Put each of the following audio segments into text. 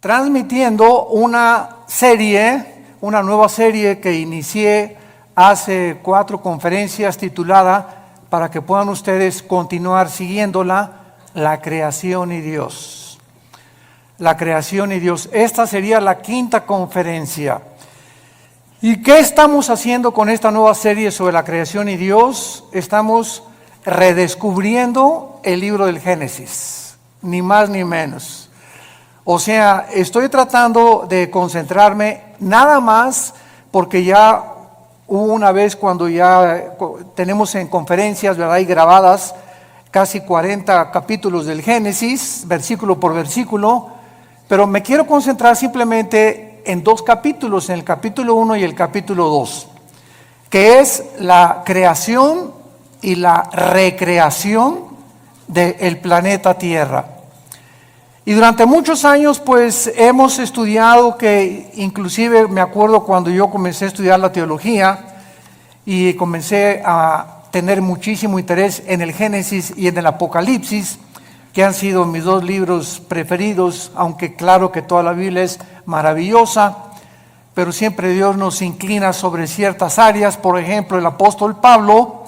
transmitiendo una nueva serie que inicié hace 4 conferencias titulada, para que puedan ustedes continuar siguiéndola, La creación y Dios. La creación y Dios. Esta sería la 5ª conferencia. ¿Y qué estamos haciendo con esta nueva serie sobre la creación y Dios? Estamos redescubriendo el libro del Génesis, ni más ni menos. O sea, estoy tratando de concentrarme nada más porque ya hubo una vez cuando ya tenemos en conferencias, ¿verdad?, y grabadas casi 40 capítulos del Génesis, versículo por versículo, pero me quiero concentrar simplemente en 2 capítulos, en el capítulo 1 y el capítulo 2, que es la creación y la recreación del planeta Tierra. Y durante muchos años pues hemos estudiado, que inclusive me acuerdo cuando yo comencé a estudiar la teología y comencé a tener muchísimo interés en el Génesis y en el Apocalipsis, que han sido mis 2 libros preferidos, aunque claro que toda la Biblia es maravillosa, pero siempre Dios nos inclina sobre ciertas áreas. Por ejemplo, el apóstol Pablo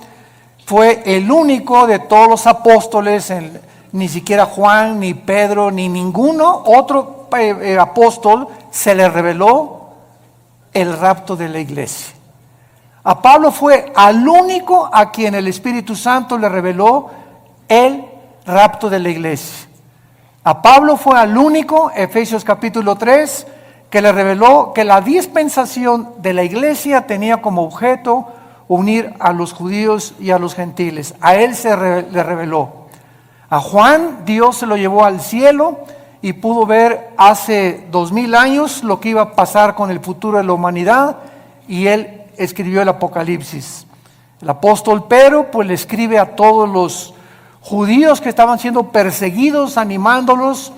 fue el único de todos los apóstoles, ni siquiera Juan, ni Pedro, ni ninguno otro apóstol se le reveló el rapto de la iglesia. A Pablo fue al único a quien el Espíritu Santo le reveló el rapto de la iglesia. A Pablo fue al único, Efesios capítulo 3, que le reveló que la dispensación de la iglesia tenía como objeto unir a los judíos y a los gentiles. A él le reveló. A Juan Dios se lo llevó al cielo y pudo ver hace 2000 años lo que iba a pasar con el futuro de la humanidad, y él escribió el Apocalipsis. El apóstol Pedro pues le escribe a todos los judíos que estaban siendo perseguidos, animándolos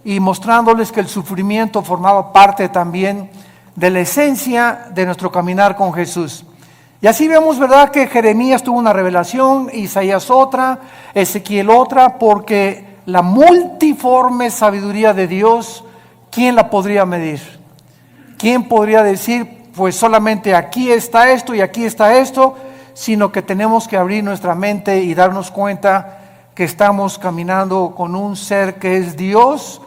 y mostrándoles que el sufrimiento formaba parte también de la esencia de nuestro caminar con Jesús. Y así vemos, ¿verdad?, que Jeremías tuvo una revelación, Isaías otra, Ezequiel otra, porque la multiforme sabiduría de Dios, ¿quién la podría medir? ¿Quién podría decir, pues solamente aquí está esto y aquí está esto? Sino que tenemos que abrir nuestra mente y darnos cuenta que estamos caminando con un ser que es Dios,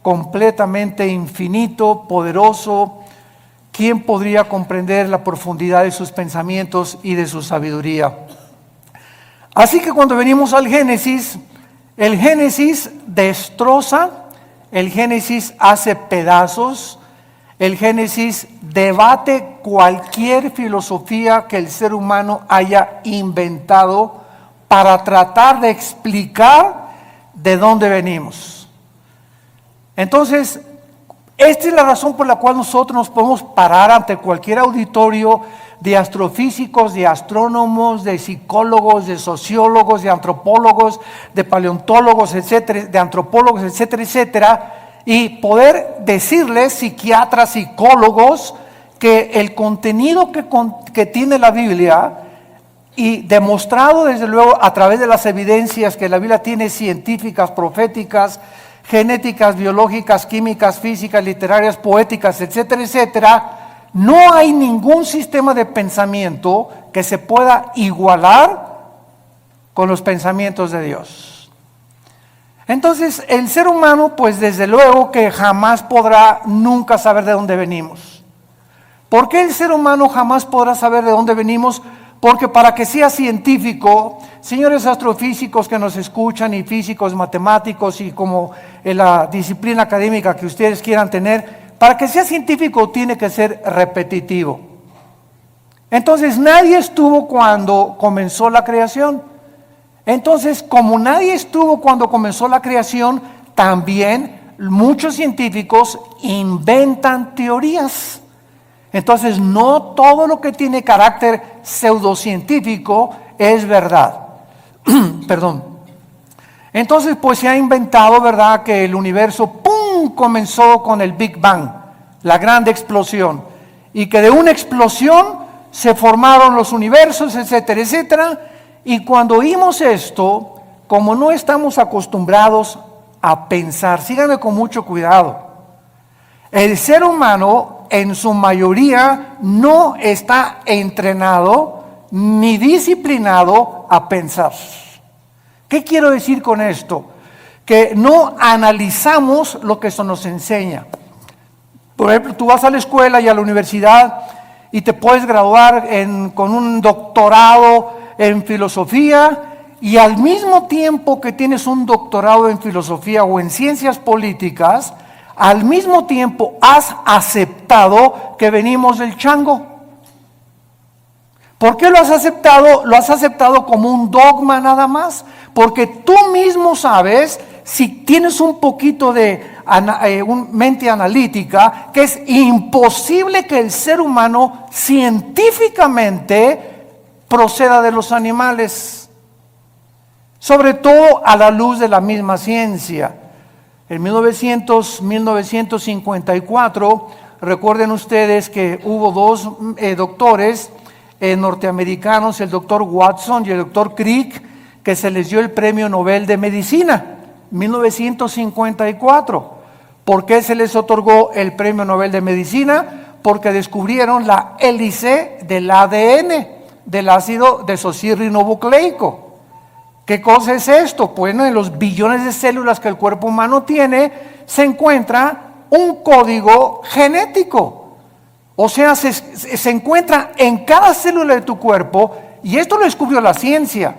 completamente infinito, poderoso. ¿Quién podría comprender la profundidad de sus pensamientos y de su sabiduría? Así que cuando venimos al Génesis, el Génesis destroza, el Génesis hace pedazos, el Génesis debate cualquier filosofía que el ser humano haya inventado para tratar de explicar de dónde venimos. Entonces, esta es la razón por la cual nosotros nos podemos parar ante cualquier auditorio de astrofísicos, de astrónomos, de psicólogos, de sociólogos, de antropólogos, de paleontólogos, etcétera, de antropólogos, etcétera, etcétera, y poder decirles, psiquiatras, psicólogos, que el contenido que tiene la Biblia, y demostrado desde luego a través de las evidencias que la Biblia tiene, científicas, proféticas, genéticas, biológicas, químicas, físicas, literarias, poéticas, etcétera, etcétera, no hay ningún sistema de pensamiento que se pueda igualar con los pensamientos de Dios. Entonces, el ser humano, pues desde luego que jamás podrá nunca saber de dónde venimos. ¿Por qué el ser humano jamás podrá saber de dónde venimos? Porque para que sea científico, señores astrofísicos que nos escuchan, y físicos, matemáticos, y como en la disciplina académica que ustedes quieran tener, para que sea científico tiene que ser repetitivo. Entonces nadie estuvo cuando comenzó la creación. Entonces, como nadie estuvo cuando comenzó la creación, también muchos científicos inventan teorías. Entonces, no todo lo que tiene carácter pseudocientífico es verdad. Perdón. Entonces, pues se ha inventado, ¿verdad?, que el universo, ¡pum!, comenzó con el Big Bang, la gran explosión. Y que de una explosión se formaron los universos, etcétera, etcétera. Y cuando oímos esto, como no estamos acostumbrados a pensar, síganme con mucho cuidado, El ser humano en su mayoría no está entrenado ni disciplinado a pensar. ¿Qué quiero decir con esto? Que no analizamos lo que eso nos enseña. Por ejemplo, tú vas a la escuela y a la universidad y te puedes graduar con un doctorado en filosofía, y al mismo tiempo que tienes un doctorado en filosofía o en ciencias políticas, al mismo tiempo has aceptado que venimos del chango. ¿Por qué lo has aceptado? Lo has aceptado como un dogma nada más, porque tú mismo sabes, si tienes un poquito de mente analítica, que es imposible que el ser humano científicamente proceda de los animales, sobre todo a la luz de la misma ciencia. En 1954, recuerden ustedes que hubo dos doctores norteamericanos, el doctor Watson y el doctor Crick, que se les dio el premio Nobel de Medicina, 1954. ¿Por qué se les otorgó el premio Nobel de Medicina? Porque descubrieron la hélice del ADN, del ácido desoxirribonucleico. ¿Qué cosa es esto? Bueno, en los billones de células que el cuerpo humano tiene, se encuentra un código genético. O sea, se encuentra en cada célula de tu cuerpo, y esto lo descubrió la ciencia.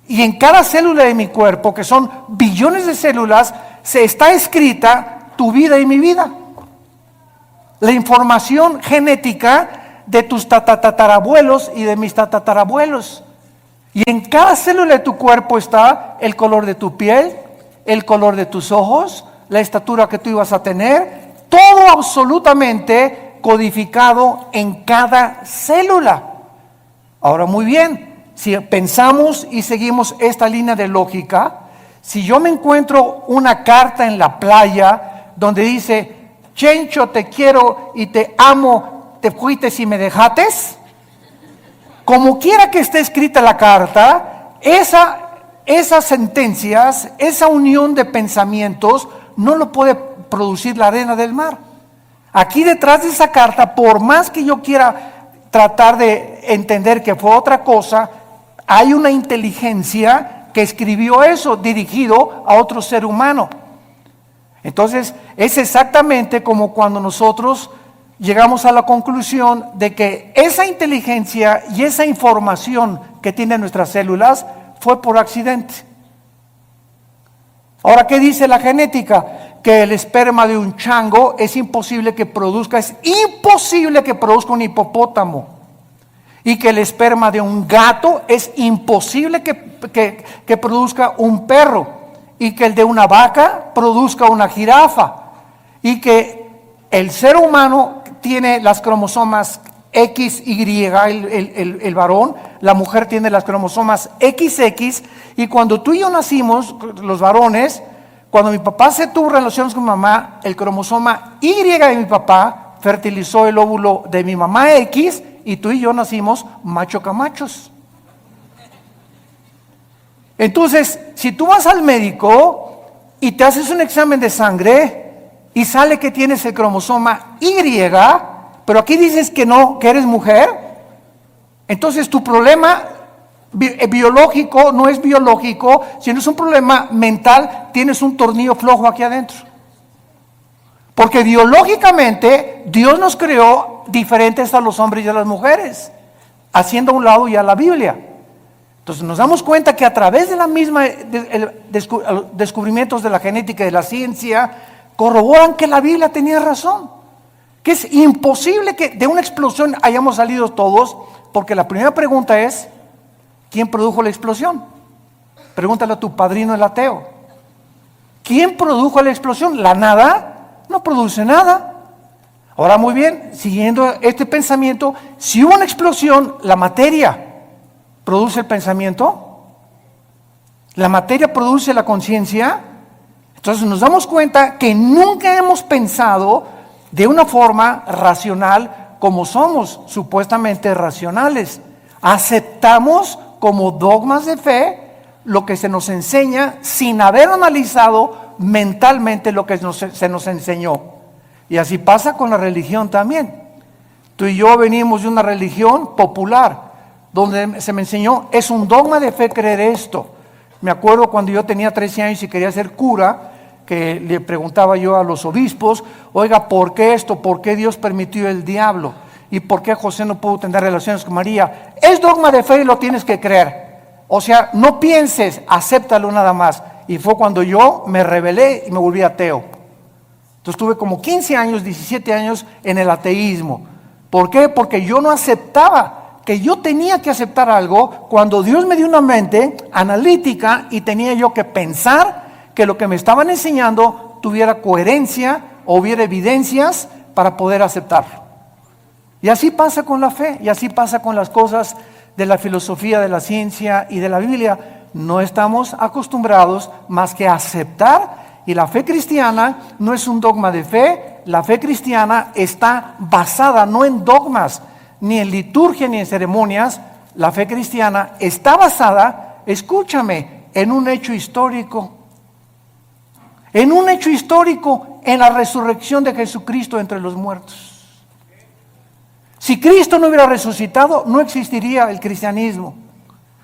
Y en cada célula de mi cuerpo, que son billones de células, se está escrita tu vida y mi vida. La información genética de tus tatarabuelos y de mis tatarabuelos. Y en cada célula de tu cuerpo está el color de tu piel, el color de tus ojos, la estatura que tú ibas a tener, todo absolutamente codificado en cada célula. Ahora, muy bien, si pensamos y seguimos esta línea de lógica, si yo me encuentro una carta en la playa donde dice, Chencho, te quiero y te amo, te fuiste y me dejates, como quiera que esté escrita la carta, esas sentencias, esa unión de pensamientos, no lo puede producir la arena del mar. Aquí detrás de esa carta, por más que yo quiera tratar de entender que fue otra cosa, hay una inteligencia que escribió eso, dirigido a otro ser humano. Entonces, es exactamente como cuando nosotros llegamos a la conclusión de que esa inteligencia y esa información que tienen nuestras células fue por accidente. Ahora, ¿qué dice la genética? Que el esperma de un chango es imposible que produzca un hipopótamo. Y que el esperma de un gato es imposible que produzca un perro. Y que el de una vaca produzca una jirafa. Y que el ser humano tiene las cromosomas XY, el varón, la mujer tiene las cromosomas XX, y cuando tú y yo nacimos, los varones, cuando mi papá se tuvo relaciones con mi mamá, el cromosoma Y de mi papá fertilizó el óvulo de mi mamá X, y tú y yo nacimos macho camachos. Entonces, si tú vas al médico y te haces un examen de sangre y sale que tienes el cromosoma Y, pero aquí dices que no, que eres mujer, entonces tu problema biológico no es biológico, sino es un problema mental, tienes un tornillo flojo aquí adentro. Porque biológicamente Dios nos creó diferentes a los hombres y a las mujeres, haciendo a un lado ya la Biblia. Entonces nos damos cuenta que a través de la misma descubrimientos de la genética y de la ciencia, corroboran que la Biblia tenía razón, que es imposible que de una explosión hayamos salido todos, porque la primera pregunta es, ¿quién produjo la explosión? Pregúntale a tu padrino el ateo. ¿Quién produjo la explosión? ¿La nada? No produce nada. Ahora, muy bien, siguiendo este pensamiento, si hubo una explosión, la materia produce el pensamiento, la materia produce la conciencia. Entonces nos damos cuenta que nunca hemos pensado de una forma racional como somos supuestamente racionales. Aceptamos como dogmas de fe lo que se nos enseña sin haber analizado mentalmente lo que se nos enseñó. Y así pasa con la religión también. Tú y yo venimos de una religión popular, donde se me enseñó, es un dogma de fe creer esto. Me acuerdo cuando yo tenía 13 años y quería ser cura, que le preguntaba yo a los obispos, oiga, ¿por qué esto? ¿Por qué Dios permitió el diablo? ¿Y por qué José no pudo tener relaciones con María? Es dogma de fe y lo tienes que creer. O sea, no pienses, acéptalo nada más. Y fue cuando yo me rebelé y me volví ateo. Entonces tuve como 15 años, 17 años en el ateísmo. ¿Por qué? Porque yo no aceptaba que yo tenía que aceptar algo cuando Dios me dio una mente analítica y tenía yo que pensar que lo que me estaban enseñando tuviera coherencia o hubiera evidencias para poder aceptarlo. Y así pasa con la fe, y así pasa con las cosas de la filosofía, de la ciencia y de la Biblia. No estamos acostumbrados más que a aceptar, y la fe cristiana no es un dogma de fe. La fe cristiana está basada no en dogmas, ni en liturgia, ni en ceremonias. La fe cristiana está basada, escúchame, en un hecho histórico. En un hecho histórico, en la resurrección de Jesucristo entre los muertos. Si Cristo no hubiera resucitado, no existiría el cristianismo.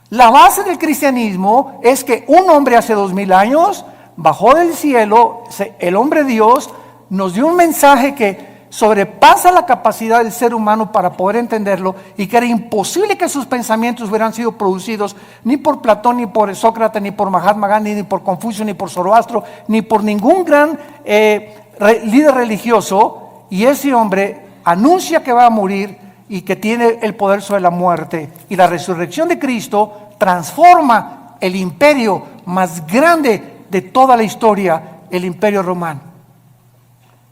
La base del cristianismo es que un hombre hace 2000 años bajó del cielo, el hombre Dios nos dio un mensaje que sobrepasa la capacidad del ser humano para poder entenderlo, y que era imposible que sus pensamientos hubieran sido producidos ni por Platón, ni por Sócrates, ni por Mahatma Gandhi, ni por Confucio, ni por Zoroastro, ni por ningún gran líder religioso. Y ese hombre anuncia que va a morir y que tiene el poder sobre la muerte, y la resurrección de Cristo transforma el imperio más grande de toda la historia, el imperio romano.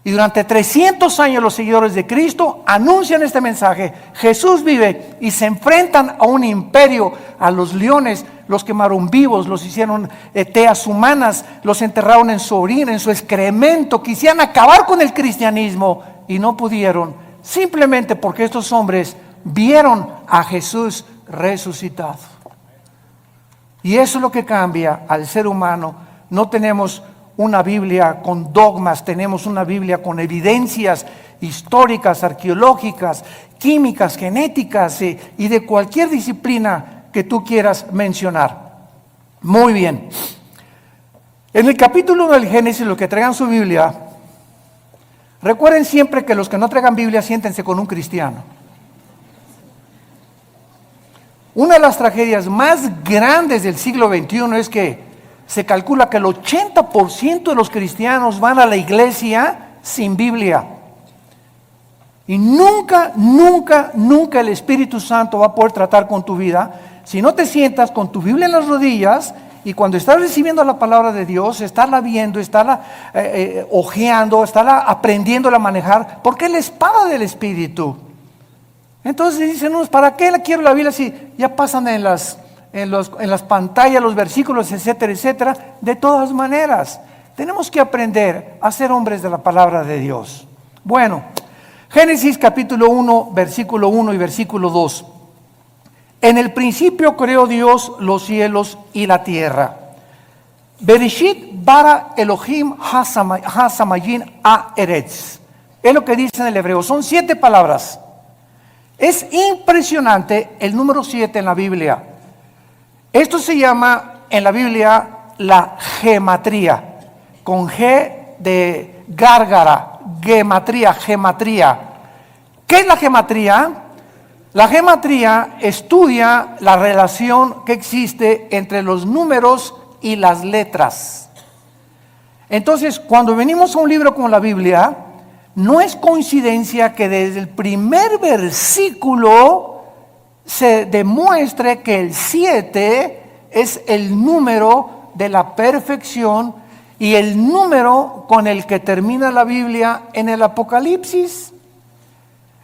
Y durante 300 años los seguidores de Cristo anuncian este mensaje: Jesús vive, y se enfrentan a un imperio, a los leones, los quemaron vivos, los hicieron teas humanas, los enterraron en su orina, en su excremento, quisieran acabar con el cristianismo y no pudieron, simplemente porque estos hombres vieron a Jesús resucitado. Y eso es lo que cambia al ser humano. No tenemos una Biblia con dogmas, tenemos una Biblia con evidencias históricas, arqueológicas, químicas, genéticas y de cualquier disciplina que tú quieras mencionar. Muy bien. En el capítulo 1 del Génesis, los que traigan su Biblia, recuerden siempre que los que no traigan Biblia, siéntense con un cristiano. Una de las tragedias más grandes del siglo XXI es que se calcula que el 80% de los cristianos van a la iglesia sin Biblia. Y nunca el Espíritu Santo va a poder tratar con tu vida si no te sientas con tu Biblia en las rodillas, y cuando estás recibiendo la palabra de Dios, estarla viendo, estarla hojeando, estarla aprendiéndola a manejar, porque es la espada del Espíritu. Entonces dicen unos, ¿para qué la quiero la Biblia si ya pasan en las pantallas los versículos, etcétera, etcétera? De todas maneras, tenemos que aprender a ser hombres de la palabra de Dios. Bueno, Génesis capítulo 1, versículo 1 y versículo 2. En el principio creó Dios los cielos y la tierra. Bereshit bara Elohim hasamayin haaretz. Es lo que dice en el hebreo. Son 7 palabras. Es impresionante el número 7 en la Biblia. Esto se llama en la Biblia la gematría, con G de gárgara, gematría. ¿Qué es la gematría? La gematría estudia la relación que existe entre los números y las letras. Entonces, cuando venimos a un libro como la Biblia, no es coincidencia que desde el primer versículo se demuestre que el 7 es el número de la perfección y el número con el que termina la Biblia en el Apocalipsis.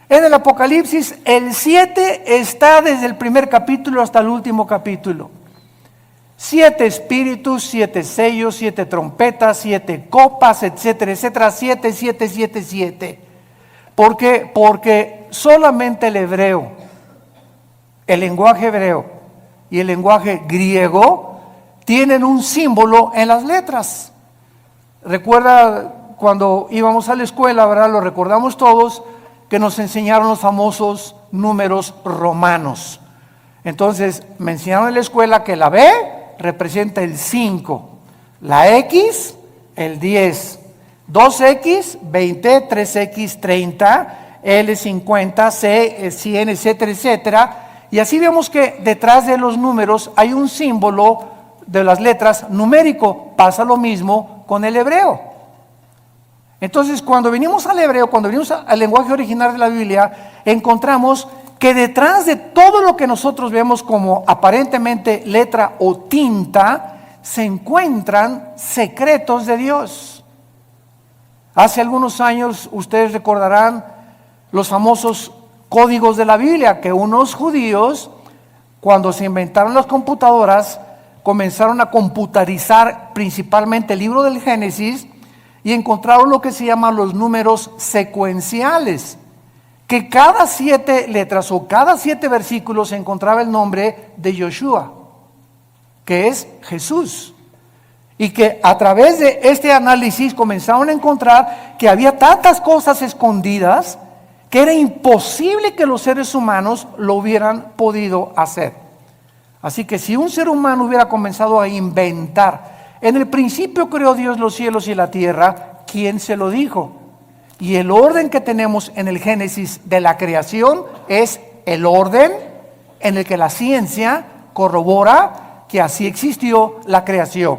En el Apocalipsis el 7 está desde el primer capítulo hasta el último capítulo. 7 espíritus, 7 sellos, 7 trompetas, 7 copas, etcétera, etcétera. 7, 7, 7, 7. ¿Por qué? Porque solamente el hebreo, el lenguaje hebreo y el lenguaje griego tienen un símbolo en las letras. Recuerda cuando íbamos a la escuela, ¿verdad? Lo recordamos todos, que nos enseñaron los famosos números romanos. Entonces, me enseñaron en la escuela que la B representa el 5, la X, el 10, 2X, 20, 3X, 30, L, 50, C, 100, etcétera, etcétera. Y así vemos que detrás de los números hay un símbolo de las letras numérico. Pasa lo mismo con el hebreo. Entonces, cuando venimos al hebreo, cuando venimos al lenguaje original de la Biblia, encontramos que detrás de todo lo que nosotros vemos como aparentemente letra o tinta, se encuentran secretos de Dios. Hace algunos años, ustedes recordarán los famosos códigos de la Biblia, que unos judíos, cuando se inventaron las computadoras, comenzaron a computarizar principalmente el libro del Génesis y encontraron lo que se llaman los números secuenciales, que cada 7 letras o cada 7 versículos se encontraba el nombre de Yoshua, que es Jesús. Y que a través de este análisis comenzaron a encontrar que había tantas cosas escondidas que era imposible que los seres humanos lo hubieran podido hacer. Así que si un ser humano hubiera comenzado a inventar, en el principio creó Dios los cielos y la tierra, ¿quién se lo dijo? Y el orden que tenemos en el Génesis de la creación es el orden en el que la ciencia corrobora que así existió la creación.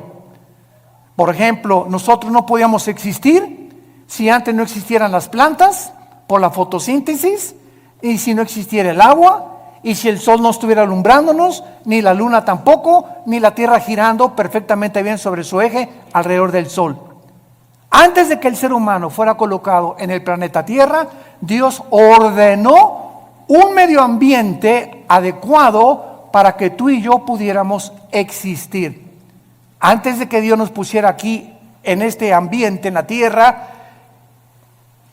Por ejemplo, nosotros no podíamos existir si antes no existieran las plantas por la fotosíntesis, y si no existiera el agua, y si el sol no estuviera alumbrándonos, ni la luna tampoco, ni la tierra girando perfectamente bien sobre su eje alrededor del sol. Antes de que el ser humano fuera colocado en el planeta Tierra, Dios ordenó un medio ambiente adecuado para que tú y yo pudiéramos existir. Antes de que Dios nos pusiera aquí en este ambiente, en la tierra,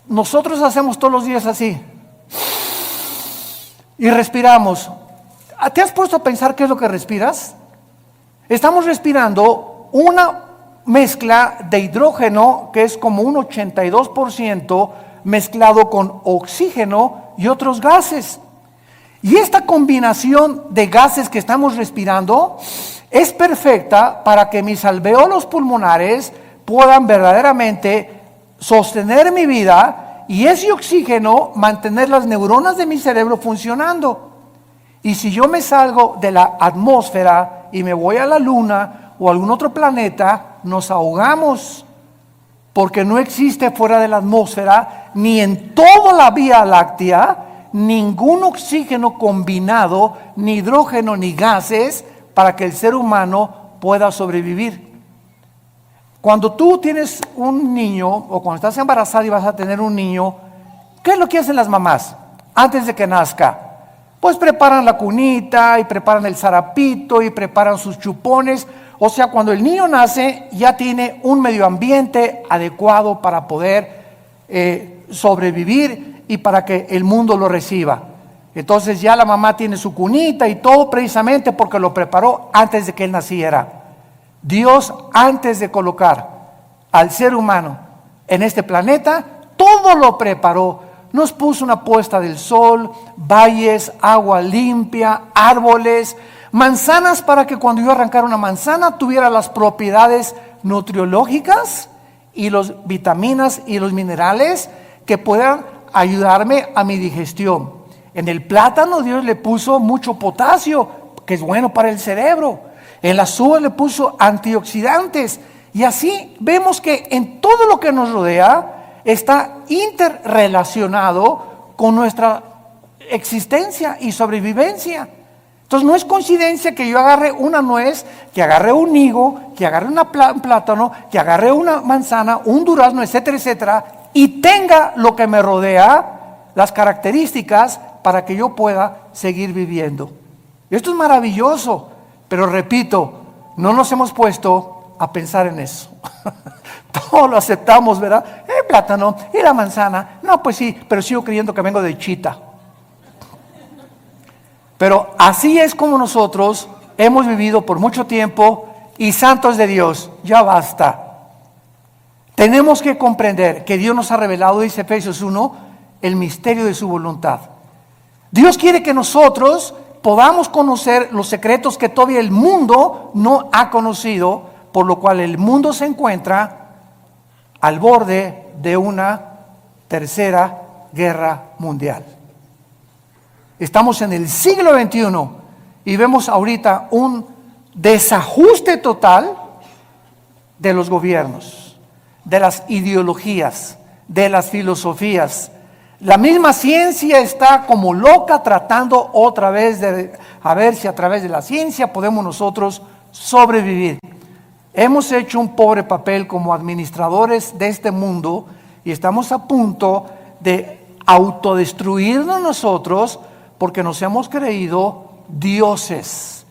nosotros hacemos todos los días así y respiramos. ¿Te has puesto a pensar qué es lo que respiras? Estamos respirando una mezcla de hidrógeno que es como un 82% mezclado con oxígeno y otros gases. Y esta combinación de gases que estamos respirando es perfecta para que mis alvéolos pulmonares puedan verdaderamente sostener mi vida y ese oxígeno mantener las neuronas de mi cerebro funcionando. Y si yo me salgo de la atmósfera y me voy a la luna o a algún otro planeta, nos ahogamos, porque no existe fuera de la atmósfera ni en toda la Vía Láctea ningún oxígeno combinado, ni hidrógeno ni gases para que el ser humano pueda sobrevivir. Cuando tú tienes un niño o cuando estás embarazada y vas a tener un niño, ¿qué es lo que hacen las mamás antes de que nazca? Pues preparan la cunita y preparan el zarapito y preparan sus chupones. O sea, cuando el niño nace ya tiene un medio ambiente adecuado para poder sobrevivir y para que el mundo lo reciba. Entonces ya la mamá tiene su cunita y todo precisamente porque lo preparó antes de que él naciera. Dios, antes de colocar al ser humano en este planeta, todo lo preparó. Nos puso una puesta del sol, valles, agua limpia, árboles, manzanas para que cuando yo arrancara una manzana tuviera las propiedades nutriológicas y las vitaminas y los minerales que puedan ayudarme a mi digestión. En el plátano Dios le puso mucho potasio, que es bueno para el cerebro. En las uvas le puso antioxidantes. Y así vemos que en todo lo que nos rodea está interrelacionado con nuestra existencia y sobrevivencia. Entonces no es coincidencia que yo agarre una nuez, que agarre un higo, que agarre un plátano, que agarre una manzana, un durazno, etcétera, etcétera, y tenga lo que me rodea, las características para que yo pueda seguir viviendo. Esto es maravilloso. Pero repito, no nos hemos puesto a pensar en eso. Todo lo aceptamos, ¿verdad? El plátano y la manzana. No, pues sí, pero sigo creyendo que vengo de Chita. Pero así es como nosotros hemos vivido por mucho tiempo y santos de Dios, ya basta. Tenemos que comprender que Dios nos ha revelado, dice Efesios 1, el misterio de su voluntad. Dios quiere que nosotros podamos conocer los secretos que todavía el mundo no ha conocido, por lo cual el mundo se encuentra al borde de una tercera guerra mundial. Estamos en el siglo XXI y vemos ahorita un desajuste total de los gobiernos, de las ideologías, de las filosofías. La misma ciencia está como loca tratando otra vez de a ver si a través de la ciencia podemos nosotros sobrevivir. Hemos hecho un pobre papel como administradores de este mundo y estamos a punto de autodestruirnos nosotros porque nos hemos creído dioses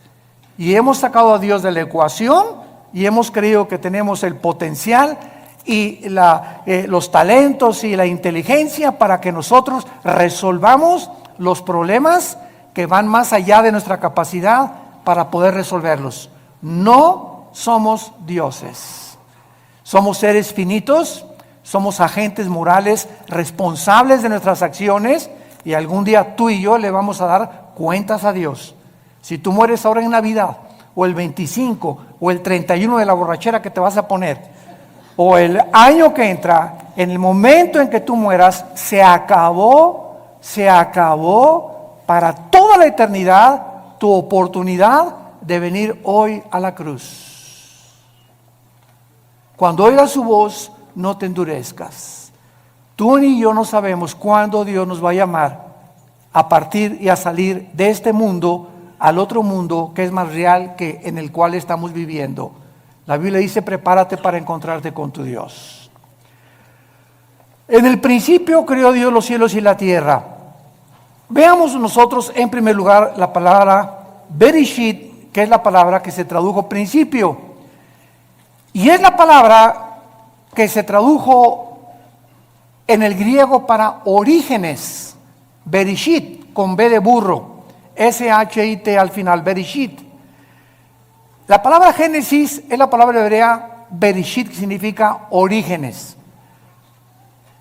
y hemos sacado a Dios de la ecuación y hemos creído que tenemos el potencial y los talentos y la inteligencia para que nosotros resolvamos los problemas que van más allá de nuestra capacidad para poder resolverlos. No somos dioses. Somos seres finitos, somos agentes morales responsables de nuestras acciones y algún día tú y yo le vamos a dar cuentas a Dios. Si tú mueres ahora en Navidad, o el 25, o el 31 de la borrachera que te vas a poner, o el año que entra, en el momento en que tú mueras, se acabó para toda la eternidad tu oportunidad de venir hoy a la cruz. Cuando oigas su voz, no te endurezcas. Tú ni yo no sabemos cuándo Dios nos va a llamar a partir y a salir de este mundo al otro mundo que es más real que en el cual estamos viviendo. La Biblia dice, prepárate para encontrarte con tu Dios. En el principio creó Dios los cielos y la tierra. Veamos nosotros en primer lugar la palabra Bereshit, que es la palabra que se tradujo principio. Y es la palabra que se tradujo en el griego para orígenes. Bereshit, con B de burro. S-H-I-T al final, Bereshit. La palabra Génesis es la palabra hebrea Bereshit, que significa orígenes.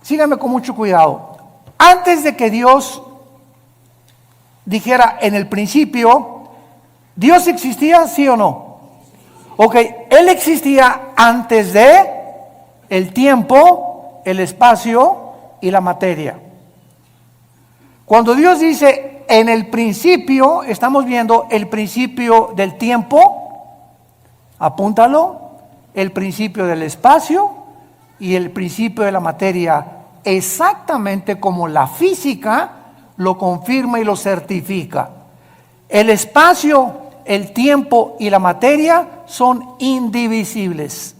Síganme con mucho cuidado. Antes de que Dios dijera en el principio, ¿Dios existía, sí o no? Ok, Él existía antes de el tiempo, el espacio y la materia. Cuando Dios dice en el principio, estamos viendo el principio del tiempo, apúntalo, el principio del espacio y el principio de la materia, exactamente como la física lo confirma y lo certifica. El espacio, el tiempo y la materia son indivisibles.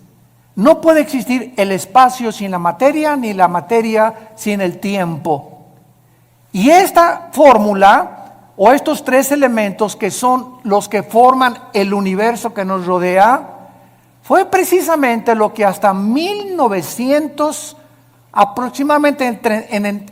No puede existir el espacio sin la materia, ni la materia sin el tiempo. Y esta fórmula, o estos tres elementos que son los que forman el universo que nos rodea, fue precisamente lo que hasta 1900, aproximadamente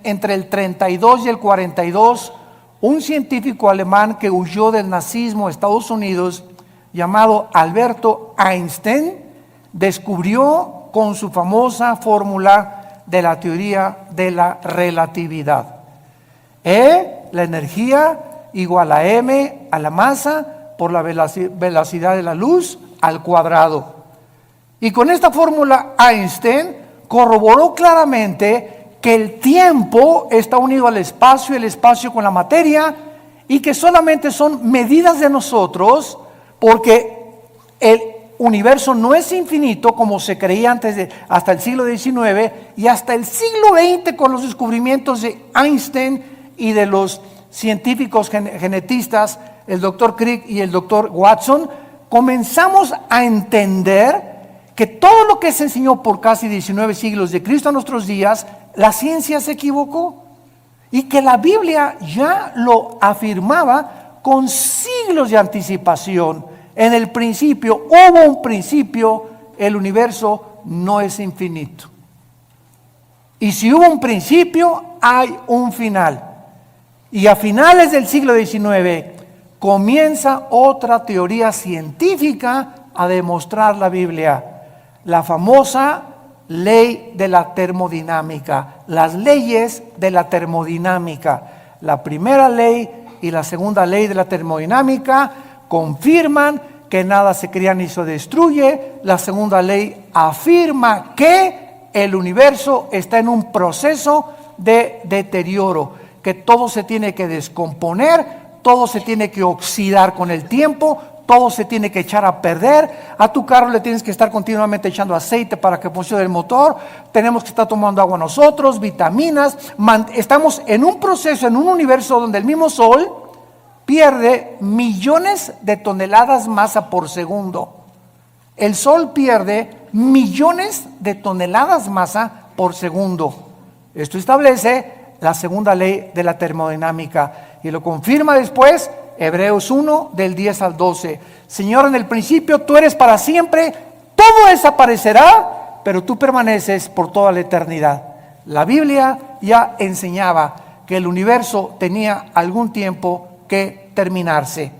entre el 32 y el 42, un científico alemán que huyó del nazismo a Estados Unidos, llamado Alberto Einstein, descubrió con su famosa fórmula de la teoría de la relatividad. La energía igual a m a la masa por la velocidad de la luz al cuadrado. Y con esta fórmula Einstein corroboró claramente que el tiempo está unido al espacio, el espacio con la materia, y que solamente son medidas de nosotros, porque el universo no es infinito como se creía hasta el siglo XIX y hasta el siglo XX con los descubrimientos de Einstein y de los científicos genetistas, el doctor Crick y el doctor Watson, comenzamos a entender que todo lo que se enseñó por casi 19 siglos de Cristo a nuestros días, la ciencia se equivocó y que la Biblia ya lo afirmaba con siglos de anticipación. En el principio, hubo un principio, el universo no es infinito. Y si hubo un principio, hay un final. Y a finales del siglo XIX comienza otra teoría científica a demostrar la Biblia, la famosa ley de la termodinámica, las leyes de la termodinámica. La primera ley y la segunda ley de la termodinámica confirman que nada se crea ni se destruye. La segunda ley afirma que el universo está en un proceso de deterioro, que todo se tiene que descomponer, todo se tiene que oxidar con el tiempo, todo se tiene que echar a perder. A tu carro le tienes que estar continuamente echando aceite para que funcione el motor. Tenemos que estar tomando agua nosotros, vitaminas. Estamos en un proceso, en un universo donde el mismo Sol pierde millones de toneladas masa por segundo. El Sol pierde millones de toneladas masa por segundo. Esto establece la segunda ley de la termodinámica y lo confirma después Hebreos 1 del 10 al 12. Señor, en el principio tú eres para siempre, todo desaparecerá, pero tú permaneces por toda la eternidad. La Biblia ya enseñaba que el universo tenía algún tiempo que terminarse.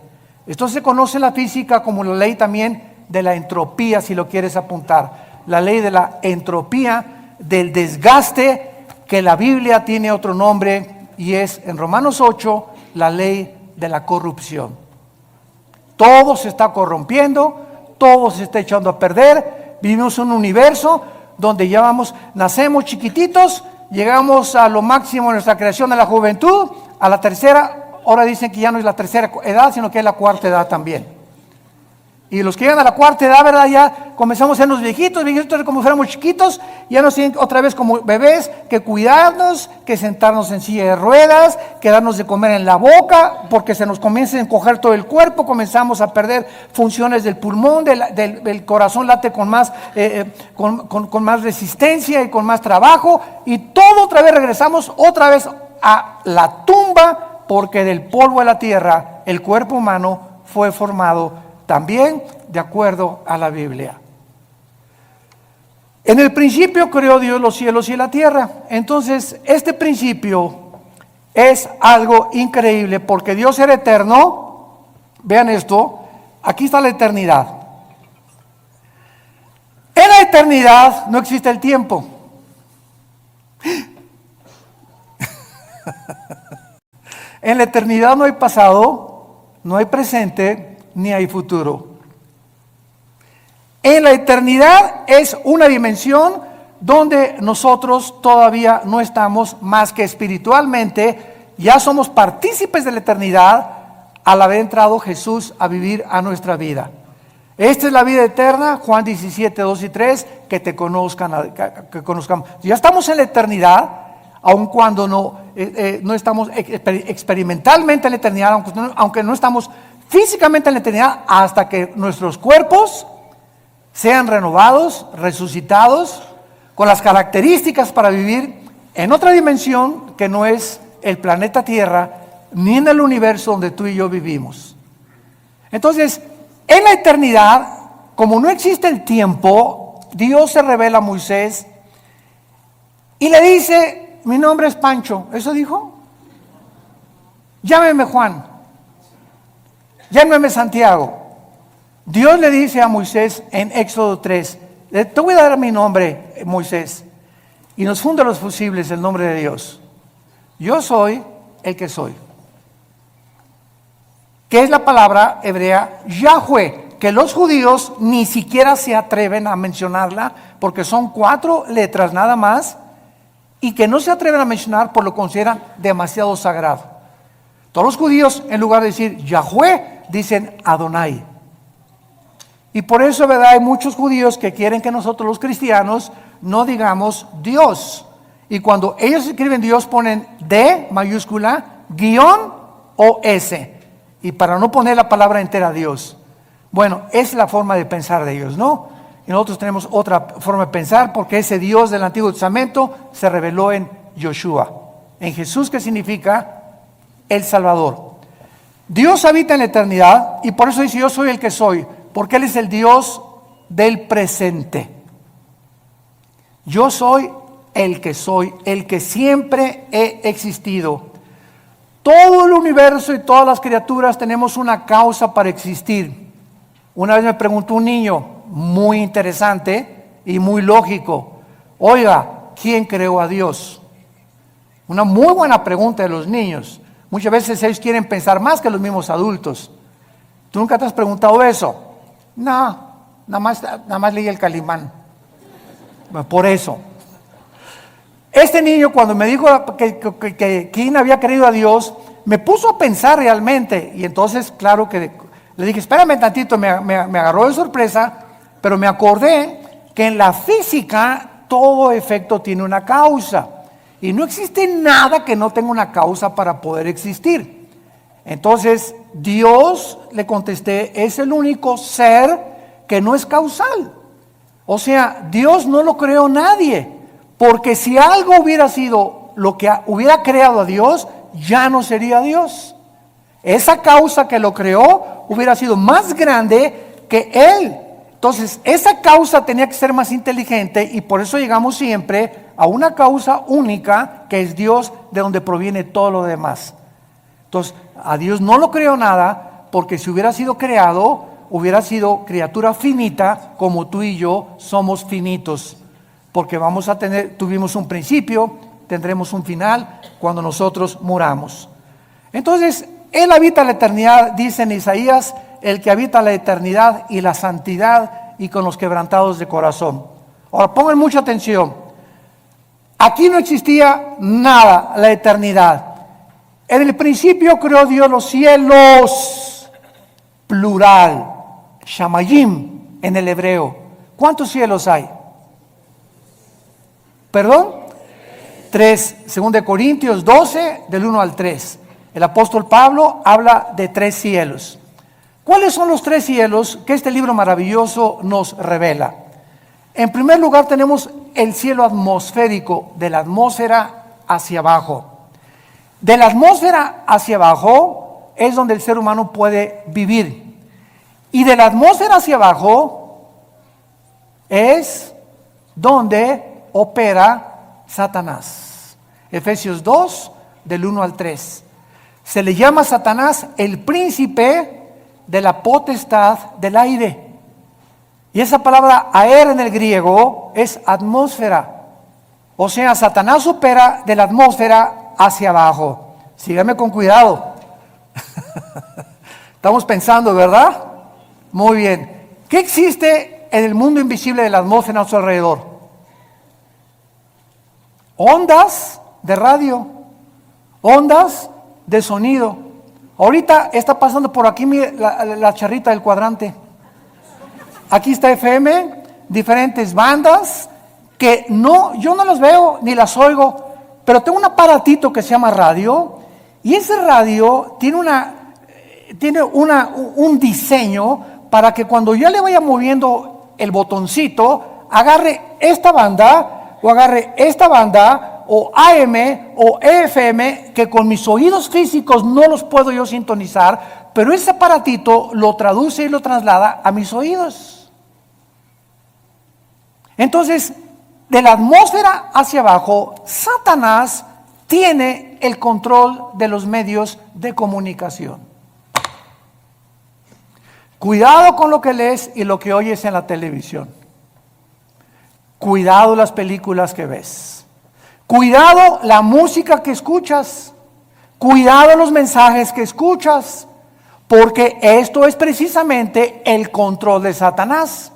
Esto se conoce en la física como la ley también de la entropía, si lo quieres apuntar. La ley de la entropía, del desgaste, que la Biblia tiene otro nombre y es en Romanos 8 la ley de la corrupción. Todo se está corrompiendo, todo se está echando a perder. Vivimos en un universo donde ya nacemos chiquititos, llegamos a lo máximo de nuestra creación de la juventud, a la tercera. Ahora dicen que ya no es la tercera edad, sino que es la cuarta edad también. Y los que llegan a la cuarta edad, ¿verdad? Ya comenzamos a ser los viejitos como fuéramos chiquitos, ya nos tienen otra vez como bebés, que cuidarnos, que sentarnos en silla de ruedas, que darnos de comer en la boca, porque se nos comienza a encoger todo el cuerpo, comenzamos a perder funciones del pulmón, del corazón late con más, con más resistencia y con más trabajo, y todo otra vez regresamos otra vez a la tumba, porque del polvo de la tierra el cuerpo humano fue formado también de acuerdo a la Biblia. En el principio creó Dios los cielos y la tierra. Entonces, este principio es algo increíble porque Dios era eterno. Vean esto, aquí está la eternidad. En la eternidad no existe el tiempo. En la eternidad no hay pasado, no hay presente, ni hay futuro. En la eternidad es una dimensión donde nosotros todavía no estamos más que espiritualmente, ya somos partícipes de la eternidad al haber entrado Jesús a vivir a nuestra vida. Esta es la vida eterna, Juan 17, 2 y 3, que te conozcan, que conozcamos. Ya estamos en la eternidad, aun cuando no estamos experimentalmente en la eternidad, aunque no estamos físicamente en la eternidad, hasta que nuestros cuerpos sean renovados, resucitados, con las características para vivir en otra dimensión que no es el planeta Tierra, ni en el universo donde tú y yo vivimos. Entonces, en la eternidad, como no existe el tiempo, Dios se revela a Moisés y le dice: mi nombre es Pancho. ¿Eso dijo? Llámeme Juan. Llámeme Santiago. Dios le dice a Moisés en Éxodo 3, te voy a dar mi nombre, Moisés, y nos funda los fusibles el nombre de Dios. Yo soy el que soy. Que es la palabra hebrea Yahweh, que los judíos ni siquiera se atreven a mencionarla, porque son 4 letras nada más, y que no se atreven a mencionar por lo consideran demasiado sagrado. Todos los judíos, en lugar de decir Yahweh, dicen Adonai. Y por eso, ¿verdad? Hay muchos judíos que quieren que nosotros los cristianos no digamos Dios. Y cuando ellos escriben Dios ponen D mayúscula, guión o S. Y para no poner la palabra entera Dios. Bueno, es la forma de pensar de ellos, ¿no? Y nosotros tenemos otra forma de pensar, porque ese Dios del Antiguo Testamento se reveló en Yoshua, en Jesús, que significa el Salvador. Dios habita en la eternidad y por eso dice: yo soy el que soy, porque Él es el Dios del presente. Yo soy el que siempre he existido. Todo el universo y todas las criaturas tenemos una causa para existir. Una vez me preguntó un niño, muy interesante y muy lógico: Oiga, ¿quién creó a Dios? Una muy buena pregunta de los niños. Muchas veces ellos quieren pensar más que los mismos adultos. ¿Tú nunca te has preguntado eso? No, nada más leí el Calimán. Por eso. Este niño, cuando me dijo que quién había creído a Dios, me puso a pensar realmente. Y entonces, claro que le dije, espérame tantito, me agarró de sorpresa, pero me acordé que en la física todo efecto tiene una causa. Y no existe nada que no tenga una causa para poder existir. Entonces, Dios, le contesté, es el único ser que no es causal. O sea, Dios no lo creó nadie. Porque si algo hubiera sido lo que hubiera creado a Dios, ya no sería Dios. Esa causa que lo creó hubiera sido más grande que Él. Entonces, esa causa tenía que ser más inteligente y por eso llegamos siempre a una causa única que es Dios, de donde proviene todo lo demás. Entonces, a Dios no lo creó nada, porque si hubiera sido creado, hubiera sido criatura finita, como tú y yo somos finitos. Porque tuvimos un principio, tendremos un final cuando nosotros muramos. Entonces, Él habita la eternidad, dice en Isaías, el que habita la eternidad y la santidad y con los quebrantados de corazón. Ahora, pongan mucha atención. Aquí no existía nada, la eternidad. En el principio creó Dios los cielos, plural, shamayim en el hebreo. ¿Cuántos cielos hay? ¿Perdón? 3, 2 Corintios 12, del 1 al 3. El apóstol Pablo habla de 3 cielos. ¿Cuáles son los 3 cielos que este libro maravilloso nos revela? En primer lugar tenemos el cielo atmosférico, de la atmósfera hacia abajo. De la atmósfera hacia abajo es donde el ser humano puede vivir. Y de la atmósfera hacia abajo es donde opera Satanás. Efesios 2, del 1 al 3. Se le llama Satanás el príncipe de la potestad del aire. Y esa palabra aer en el griego es atmósfera. O sea, Satanás opera de la atmósfera hacia abajo. Sígame con cuidado. Estamos pensando, ¿verdad? Muy bien. ¿Qué existe en el mundo invisible de la atmósfera a su alrededor? Ondas de radio, ondas de sonido. Ahorita está pasando por aquí la charrita del cuadrante. Aquí está FM, diferentes bandas que yo no las veo ni las oigo, pero tengo un aparatito que se llama radio y ese radio tiene un diseño para que cuando yo le vaya moviendo el botoncito, agarre esta banda o agarre esta banda o AM o FM, que con mis oídos físicos no los puedo yo sintonizar, pero ese aparatito lo traduce y lo traslada a mis oídos. Entonces, de la atmósfera hacia abajo, Satanás tiene el control de los medios de comunicación. Cuidado con lo que lees y lo que oyes en la televisión. Cuidado las películas que ves. Cuidado la música que escuchas. Cuidado los mensajes que escuchas. Porque esto es precisamente el control de Satanás.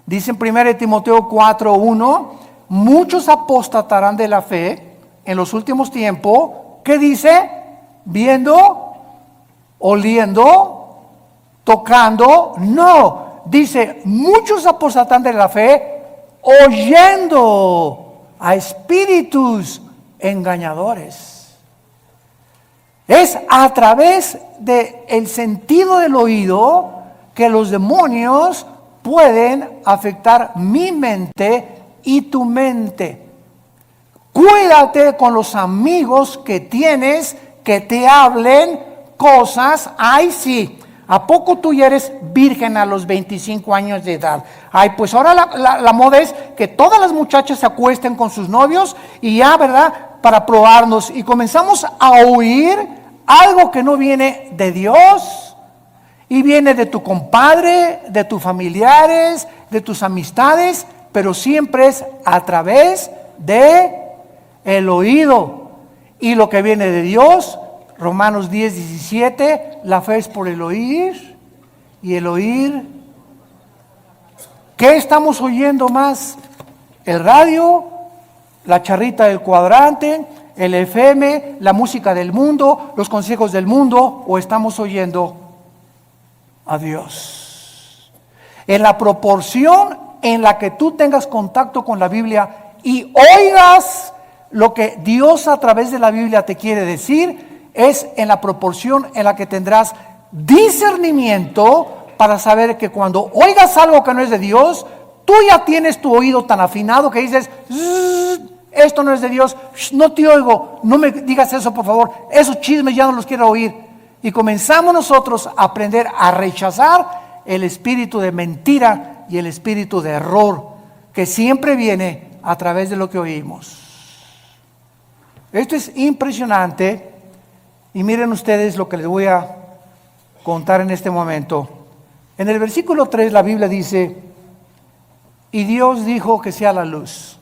Dice en 1 Timoteo 4:1, muchos apostatarán de la fe en los últimos tiempos. ¿Qué dice? Viendo, oliendo, tocando. No, dice, muchos apostatarán de la fe oyendo a espíritus engañadores. Es a través del sentido del oído que los demonios pueden afectar mi mente y tu mente. Cuídate con los amigos que tienes que te hablen cosas. Ay, sí, ¿a poco tú ya eres virgen a los 25 años de edad? Ay, pues ahora la moda es que todas las muchachas se acuesten con sus novios y ya, ¿verdad? Para probarnos. Y comenzamos a oír algo que no viene de Dios y viene de tu compadre, de tus familiares, de tus amistades, pero siempre es a través de el oído. Y lo que viene de Dios, Romanos 10:17, la fe es por el oír, y el oír. ¿Qué estamos oyendo más? ¿El radio? ¿La charrita del cuadrante? ¿El FM? ¿La música del mundo? ¿Los consejos del mundo? ¿O estamos oyendo a Dios? En la proporción en la que tú tengas contacto con la Biblia y oigas lo que Dios a través de la Biblia te quiere decir, es en la proporción en la que tendrás discernimiento para saber que cuando oigas algo que no es de Dios, tú ya tienes tu oído tan afinado que dices, esto no es de Dios, no te oigo, no me digas eso por favor, esos chismes ya no los quiero oír. Y comenzamos nosotros a aprender a rechazar el espíritu de mentira y el espíritu de error que siempre viene a través de lo que oímos. Esto es impresionante y miren ustedes lo que les voy a contar en este momento. En el versículo 3 la Biblia dice, y Dios dijo que sea la luz.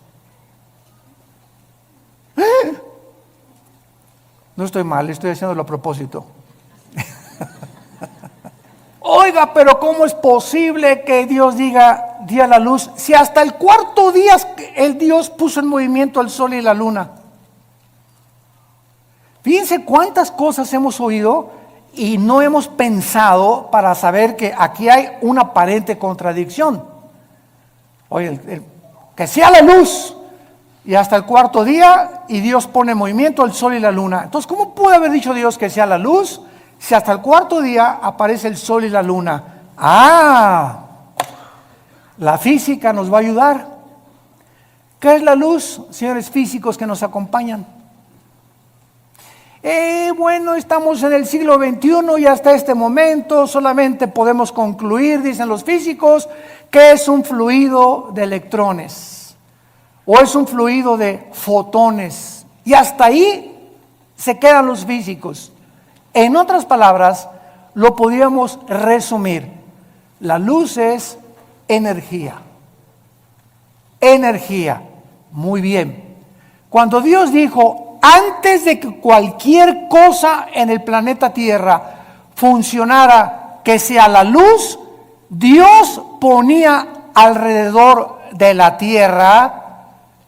No estoy mal, estoy haciéndolo a propósito. Oiga, pero ¿cómo es posible que Dios diga día la luz si hasta el cuarto día el Dios puso en movimiento el sol y la luna? Fíjense cuántas cosas hemos oído y no hemos pensado para saber que aquí hay una aparente contradicción. Oye, que sea la luz y hasta el cuarto día y Dios pone en movimiento el sol y la luna. Entonces, ¿cómo puede haber dicho Dios que sea la luz si hasta el cuarto día aparece el sol y la luna? La física nos va a ayudar. ¿Qué es la luz, señores físicos que nos acompañan? Bueno, estamos en el siglo XXI y hasta este momento solamente podemos concluir, dicen los físicos, que es un fluido de electrones o es un fluido de fotones. Y hasta ahí se quedan los físicos. En otras palabras, lo podríamos resumir. La luz es energía. Energía. Muy bien. Cuando Dios dijo, antes de que cualquier cosa en el planeta Tierra funcionara, que sea la luz, Dios ponía alrededor de la Tierra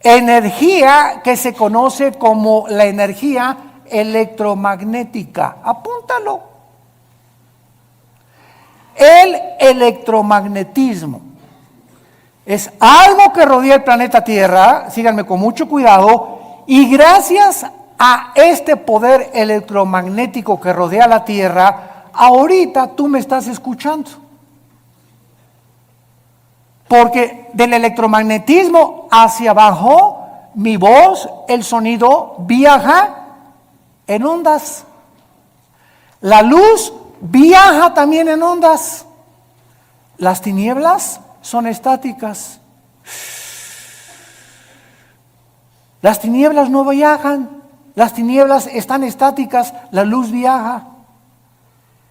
energía que se conoce como la energía electromagnética. Apúntalo. El electromagnetismo es algo que rodea el planeta Tierra, síganme con mucho cuidado, y gracias a este poder electromagnético que rodea la Tierra, ahorita tú me estás escuchando. Porque del electromagnetismo hacia abajo, mi voz, el sonido, viaja en ondas. La luz viaja también en ondas. Las tinieblas son estáticas. Las tinieblas no viajan, las tinieblas están estáticas, la luz viaja.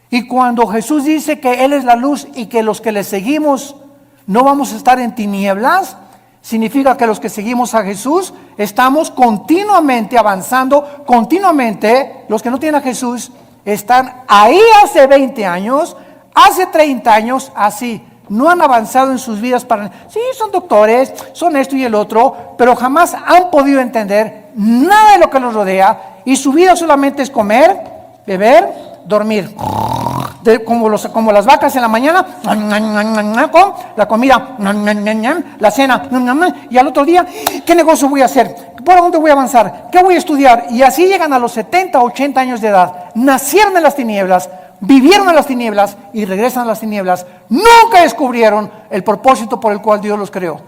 Y cuando Jesús dice que Él es la luz y que los que le seguimos no vamos a estar en tinieblas, significa que los que seguimos a Jesús estamos continuamente avanzando, continuamente. Los que no tienen a Jesús están ahí hace 20 años, hace 30 años, así. No han avanzado en sus vidas sí, son doctores, son esto y el otro, pero jamás han podido entender nada de lo que los rodea y su vida solamente es comer, beber, dormir. Como las vacas en la mañana, con la comida, la cena, y al otro día, ¿qué negocio voy a hacer? ¿Por dónde voy a avanzar? ¿Qué voy a estudiar? Y así llegan a los 70, 80 años de edad, nacieron en las tinieblas, vivieron en las tinieblas y regresan a las tinieblas. Nunca descubrieron el propósito por el cual Dios los creó.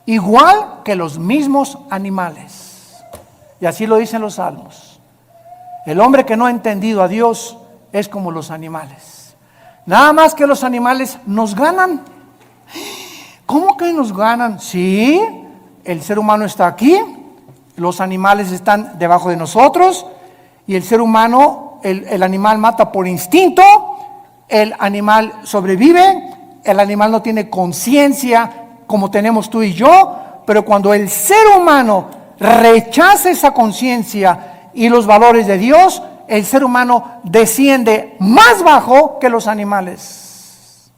Igual que los mismos animales. Y así lo dicen los salmos. El hombre que no ha entendido a Dios es como los animales. Nada más que los animales nos ganan. ¿Cómo que nos ganan? Sí, el ser humano está aquí, los animales están debajo de nosotros y el ser humano, el animal mata por instinto, el animal sobrevive, el animal no tiene conciencia como tenemos tú y yo, pero cuando el ser humano rechaza esa conciencia y los valores de Dios, el ser humano desciende más bajo que los animales.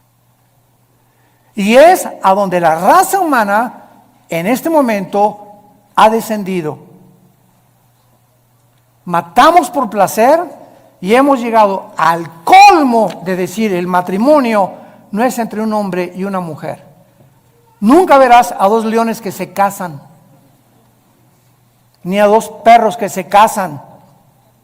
Y es a donde la raza humana en este momento ha descendido. Matamos por placer y hemos llegado al colmo de decir el matrimonio no es entre un hombre y una mujer. Nunca verás a dos leones que se casan, ni a dos perros que se casan,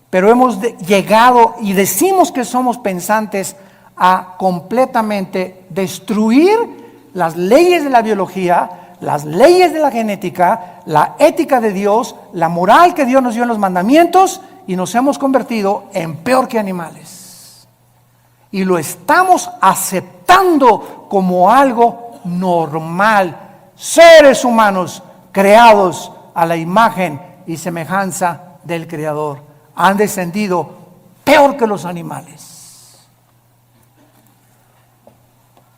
pero hemos llegado y decimos que somos pensantes a completamente destruir las leyes de la biología, las leyes de la genética, la ética de Dios, la moral que Dios nos dio en los mandamientos, y nos hemos convertido en peor que animales. Y lo estamos aceptando como algo normal. Seres humanos creados a la imagen y semejanza del Creador han descendido peor que los animales.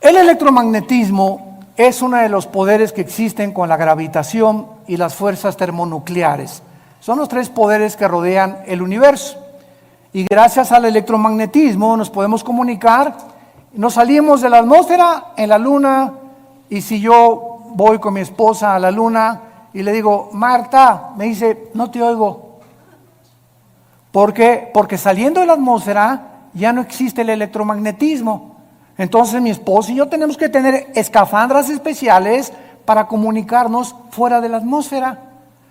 El electromagnetismo es uno de los poderes que existen con la gravitación y las fuerzas termonucleares. Son los tres poderes que rodean el universo. Y gracias al electromagnetismo nos podemos comunicar. Nos salimos de la atmósfera en la luna, y si yo voy con mi esposa a la luna y le digo, Marta, me dice, no te oigo. ¿Por qué? Porque saliendo de la atmósfera ya no existe el electromagnetismo. Entonces mi esposa y yo tenemos que tener escafandras especiales para comunicarnos fuera de la atmósfera.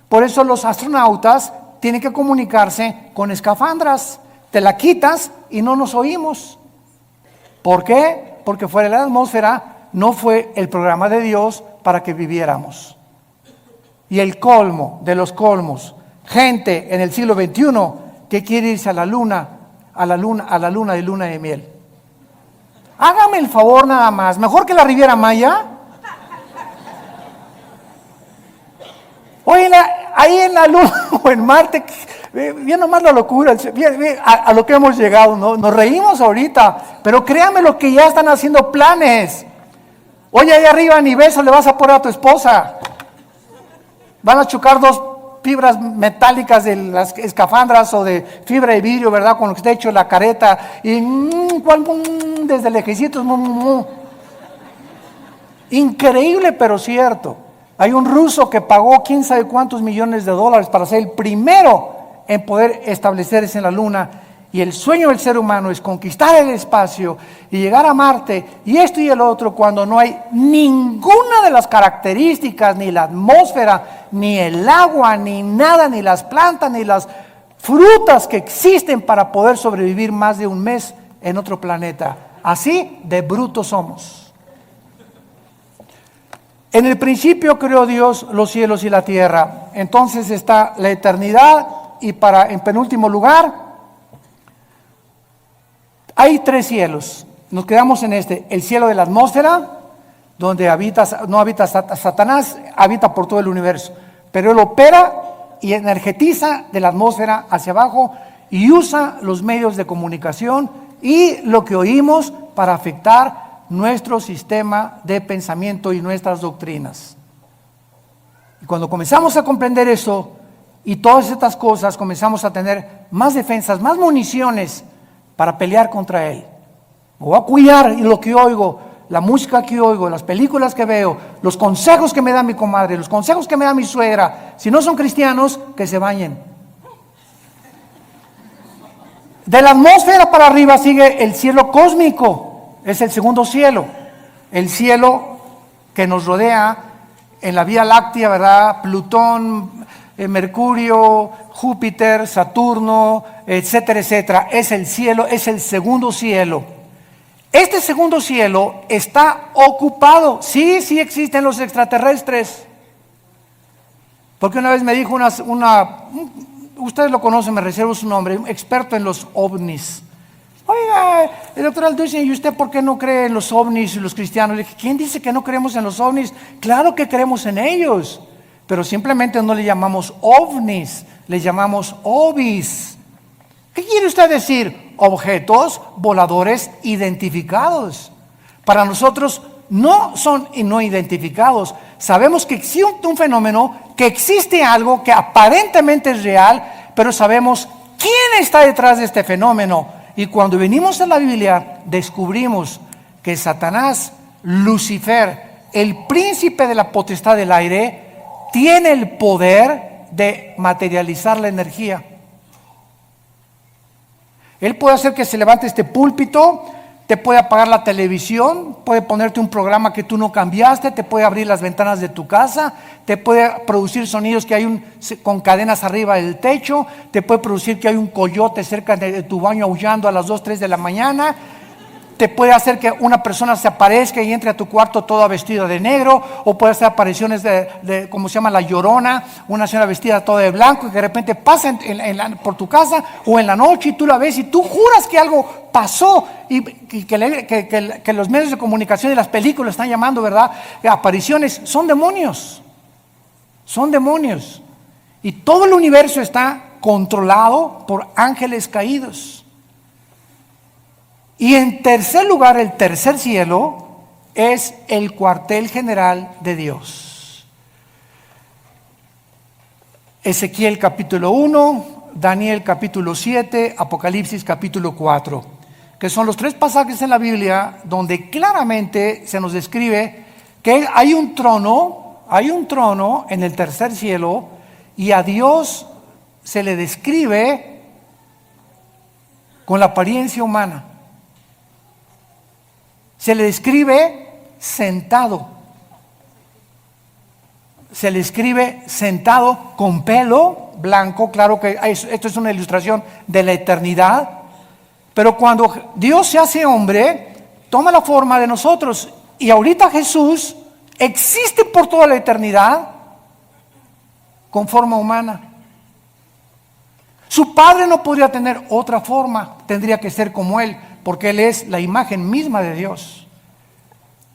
Por eso los astronautas tienen que comunicarse con escafandras. Te la quitas y no nos oímos. ¿Por qué? Porque fuera de la atmósfera no fue el programa de Dios para que viviéramos. Y el colmo de los colmos, gente en el siglo XXI que quiere irse a la luna de luna de miel. Hágame el favor nada más, mejor que la Riviera Maya. Oye, ahí en la luna o en Marte, bien nomás la locura, a lo que hemos llegado, ¿no? Nos reímos ahorita, pero créame lo que ya están haciendo planes. Oye, ahí arriba ni beso le vas a poner a tu esposa. Van a chocar dos fibras metálicas de las escafandras o de fibra de vidrio, ¿verdad? Con lo que está hecho la careta. Y desde lejecitos. Increíble, pero cierto. Hay un ruso que pagó quién sabe cuántos millones de dólares para ser el primero en poder establecerse en la luna. Y el sueño del ser humano es conquistar el espacio y llegar a Marte y esto y el otro, cuando no hay ninguna de las características, ni la atmósfera, ni el agua, ni nada, ni las plantas, ni las frutas que existen para poder sobrevivir más de un mes en otro planeta. Así de brutos somos. En el principio creó Dios los cielos y la tierra. Entonces está la eternidad, y en penúltimo lugar hay tres cielos. Nos quedamos en el cielo de la atmósfera, donde no habita Satanás, habita por todo el universo, pero él opera y energetiza de la atmósfera hacia abajo y usa los medios de comunicación y lo que oímos para afectar nuestro sistema de pensamiento y nuestras doctrinas. Y cuando comenzamos a comprender eso y todas estas cosas, comenzamos a tener más defensas, más municiones para pelear contra él. Me voy a cuidar lo que oigo, la música que oigo, las películas que veo, los consejos que me da mi comadre, los consejos que me da mi suegra. Si no son cristianos, que se bañen. De la atmósfera para arriba sigue el cielo cósmico. Es el segundo cielo, el cielo que nos rodea en la Vía Láctea, ¿verdad? Plutón, Mercurio, Júpiter, Saturno, etcétera, etcétera. Es el cielo, es el segundo cielo. Este segundo cielo está ocupado. Sí existen los extraterrestres. Porque una vez me dijo ustedes lo conocen, me reservo su nombre, un experto en los ovnis. Oiga, el doctor Alducin, ¿y usted por qué no cree en los ovnis y los cristianos? Le dije, ¿quién dice que no creemos en los ovnis? Claro que creemos en ellos, pero simplemente no le llamamos ovnis, le llamamos ovis. ¿Qué quiere usted decir? Objetos voladores identificados. para nosotros no son no identificados. Sabemos que existe un fenómeno, que existe algo que aparentemente es real, pero sabemos quién está detrás de este fenómeno. Y cuando venimos a la Biblia, descubrimos que Satanás, Lucifer, el príncipe de la potestad del aire, tiene el poder de materializar la energía. Él puede hacer que se levante este púlpito, te puede apagar la televisión, puede ponerte un programa que tú no cambiaste, te puede abrir las ventanas de tu casa, te puede producir sonidos que hay con cadenas arriba del techo, te puede producir que hay un coyote cerca de tu baño aullando a las 2, 3 de la mañana, te puede hacer que una persona se aparezca y entre a tu cuarto toda vestida de negro, o puede hacer apariciones de ¿cómo se llama? La Llorona, una señora vestida toda de blanco y que de repente pasa por tu casa o en la noche y tú la ves y tú juras que algo pasó y que los medios de comunicación y las películas están llamando, ¿verdad? Apariciones. Son demonios. Y todo el universo está controlado por ángeles caídos. Y en tercer lugar, el tercer cielo es el cuartel general de Dios. Ezequiel capítulo 1, Daniel capítulo 7, Apocalipsis capítulo 4, que son los tres pasajes en la Biblia donde claramente se nos describe que hay un trono en el tercer cielo y a Dios se le describe con la apariencia humana. Se le describe sentado. Se le escribe sentado con pelo blanco. Claro que esto es una ilustración de la eternidad. Pero cuando Dios se hace hombre, toma la forma de nosotros. Y ahorita Jesús existe por toda la eternidad con forma humana. Su Padre no podría tener otra forma, tendría que ser como Él, porque Él es la imagen misma de Dios.